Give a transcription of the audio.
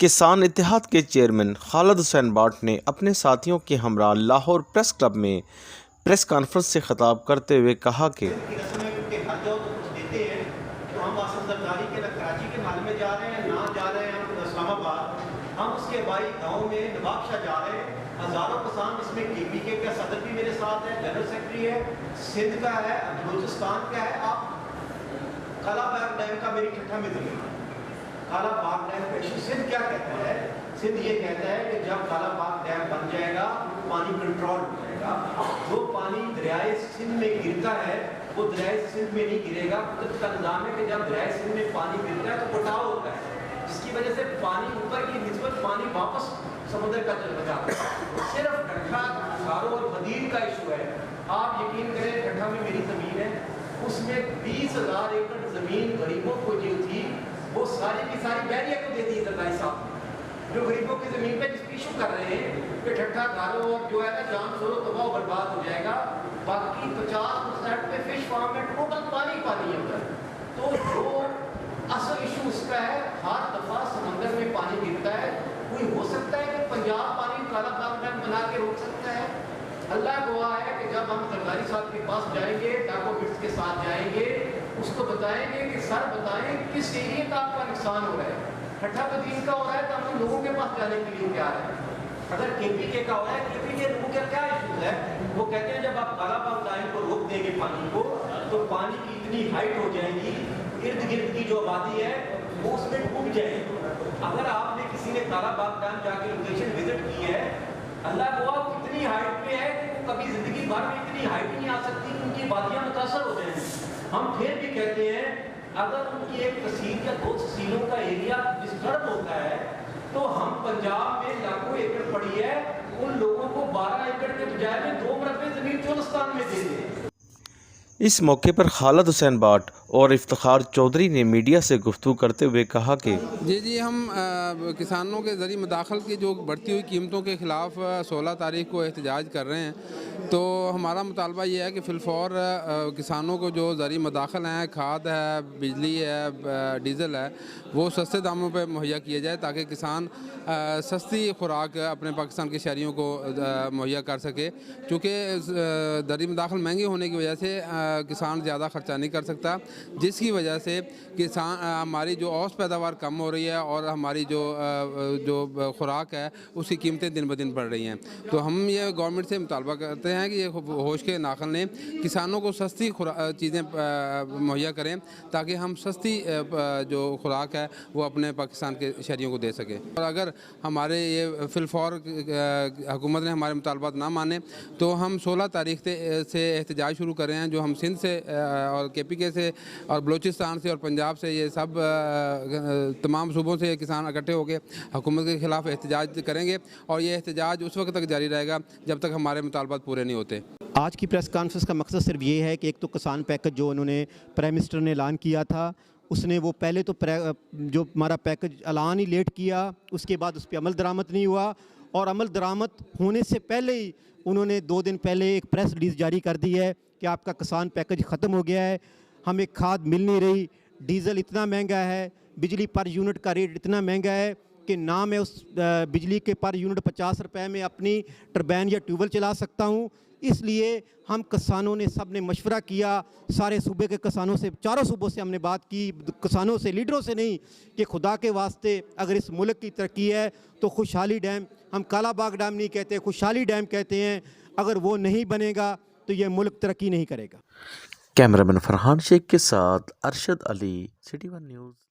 کسان اتحاد کے چیئرمین خالد حسین بٹ نے اپنے ساتھیوں کے ہمراہ لاہور پریس کلب میں پریس کانفرنس سے خطاب کرتے ہوئے کہا کہ ہم اس کے بھائی گاؤں میں نواب شاہ جا رہے ہیں، ہزاروں کسان، اس میں کے پی کے کا صدر بھی میرے ساتھ ہے، جنرل سیکرٹری ہے، سندھ کا ہے، بلوچستان کا ہے۔ آپ کالا باغ ڈیم کا میری ٹھٹھا میں ذریعہ کالا باغ ڈیم کا ایشو سندھ کیا کہتا ہے؟ سندھ یہ کہتا ہے کہ جب کالا باغ ڈیم بن جائے گا پانی کنٹرول ہو جائے گا، جو پانی دریائے سندھ میں گرتا ہے وہ دریائے سندھ میں نہیں گرے گا۔ قدرت کا نظام ہے کہ جب دریائے سندھ میں پانی گرتا ہے تو کٹاؤ ہوتا ہے، جس کی وجہ سے پانی اوپر کی نسبت پانی واپس سمندر کا چل جاتا ہے۔ صرف ٹھٹھا، گھارو اور بدین کا ایشو ہے۔ آپ یقین کریں ٹھٹھا میں میری زمین ہے، اس میں 20,000 ایکڑ زمین غریبوں کو جو تھی وہ ساری کی ساری بحریہ کو دے دی زردائی صاحب نے، جو غریبوں کی زمین پہ جس ایشو کر رہے ہیں کہ ٹھٹھا گھارو اور جو ہے نا جان سورو تباہ و برباد ہو جائے گا، باقی 50% پہ فش فارم میں ٹوٹل پانی پانی ہے ادھر۔ تو جو اصل ایشو اس کا ہے، ہر دفعہ سمندر میں پانی گرتا ہے، کوئی ہو سکتا ہے کہ پنجاب پانی کالا باغ ڈیم بنا کے روک سکتا ہے؟ اللہ گواہ ہے کہ جب ہم زرداری صاحب کے پاس جائیں گے، ڈاکومنٹس کے ساتھ جائیں گے، اس کو بتائیں گے کہ سر بتائیں کس ایریے کا آپ کا نقصان ہو رہا ہے۔ ٹھٹھا بدین کا ہو رہا ہے تو ہم لوگوں کے پاس جانے کے لیے تیار ہیں۔ اگر کے پی کے کا ہو رہا ہے، کے پی کے لوگوں کا کیا ایشو ہے؟ وہ کہتے ہیں جب آپ کالا باغ ڈیم کو روک دیں گے پانی کو تو پانی کی اتنی ہائٹ ہو جائے گی، ارد گرد کی جو آبادی ہے وہ اس میں ڈوب جائے گی۔ اگر آپ نے کسی نے کالا باغ ڈیم جا کے لوکیشن وزٹ کی ہے، اللہ کو آپ کتنی ہائٹ پہ ہے کہ وہ کبھی زندگی بھر میں اتنی ہائٹ نہیں آ سکتی کہ ان کی وادیاں متاثر ہو جائیں۔ ہم پھر بھی کہتے ہیں اگر ان کی ایک تحصیل یا 2 تحصیلوں کا ایریا ڈسٹرب ہوتا ہے تو ہم پنجاب میں لاکھوں ایکڑ پڑی ہے، ان لوگوں کو 12 ایکڑ کے بجائے میں 2 مربع زمین چولستان میں دے دیں۔ اس موقع پر خالد حسین بٹ اور افتخار چودھری نے میڈیا سے گفتگو کرتے ہوئے کہا کہ جی ہم کسانوں کے ذریعے مداخلت کی جو بڑھتی ہوئی قیمتوں کے خلاف 16 تاریخ کو احتجاج کر رہے ہیں۔ تو ہمارا مطالبہ یہ ہے کہ فی الفور کسانوں کو جو ذریعہ مداخل ہیں، کھاد ہے، بجلی ہے، ڈیزل ہے، وہ سستے داموں پہ مہیا کیے جائے تاکہ کسان سستی خوراک اپنے پاکستان کے شہریوں کو مہیا کر سکے۔ چونکہ ذریعہ مداخل مہنگی ہونے کی وجہ سے کسان زیادہ خرچہ نہیں کر سکتا، جس کی وجہ سے کسان ہماری جو اوسط پیداوار کم ہو رہی ہے اور ہماری جو خوراک ہے اس کی قیمتیں دن بدن بڑھ رہی ہیں۔ تو ہم یہ گورنمنٹ سے مطالبہ کرتے ہیں کہ یہ ہوش کے ناخن لیں، کسانوں کو سستی چیزیں مہیا کریں تاکہ ہم سستی جو خوراک ہے وہ اپنے پاکستان کے شہریوں کو دے سکیں۔ اور اگر ہمارے یہ فی الفور حکومت نے ہمارے مطالبات نہ مانے تو ہم 16 تاریخ سے احتجاج شروع کر رہے ہیں، جو ہم سندھ سے اور کے پی کے سے اور بلوچستان سے اور پنجاب سے، یہ سب تمام صوبوں سے کسان اکٹھے ہو کے حکومت کے خلاف احتجاج کریں گے، اور یہ احتجاج اس وقت تک جاری رہے گا جب تک ہمارے مطالبات پورے نہیں ہوتے۔ آج کی پریس کانفرنس کا مقصد صرف یہ ہے کہ ایک تو کسان پیکج جو انہوں نے پرائم منسٹر نے اعلان کیا تھا، اس نے وہ پہلے تو جو ہمارا پیکج اعلان ہی لیٹ کیا، اس کے بعد اس پہ عمل درآمد نہیں ہوا، اور عمل درآمد ہونے سے پہلے ہی انہوں نے 2 دن پہلے ایک پریس ریلیز جاری کر دی ہے کہ آپ کا کسان پیکج ختم ہو گیا ہے، ہمیں کھاد مل نہیں رہی، ڈیزل اتنا مہنگا ہے، بجلی پر یونٹ کا ریٹ اتنا مہنگا ہے کہ نہ میں اس بجلی کے پر یونٹ 50 روپے میں اپنی ٹربین یا ٹیوبل چلا سکتا ہوں۔ اس لیے ہم کسانوں نے سب نے مشورہ کیا، سارے صوبے کے کسانوں سے، چاروں صوبوں سے ہم نے بات کی، کسانوں سے، لیڈروں سے نہیں، کہ خدا کے واسطے اگر اس ملک کی ترقی ہے تو خوشحالی ڈیم، ہم کالا باغ ڈیم نہیں کہتے، خوشحالی ڈیم کہتے ہیں، اگر وہ نہیں بنے گا تو یہ ملک ترقی نہیں کرے گا۔ کیمرہ مین فرحان شیخ کے ساتھ ارشد علی، سٹی ون نیوز۔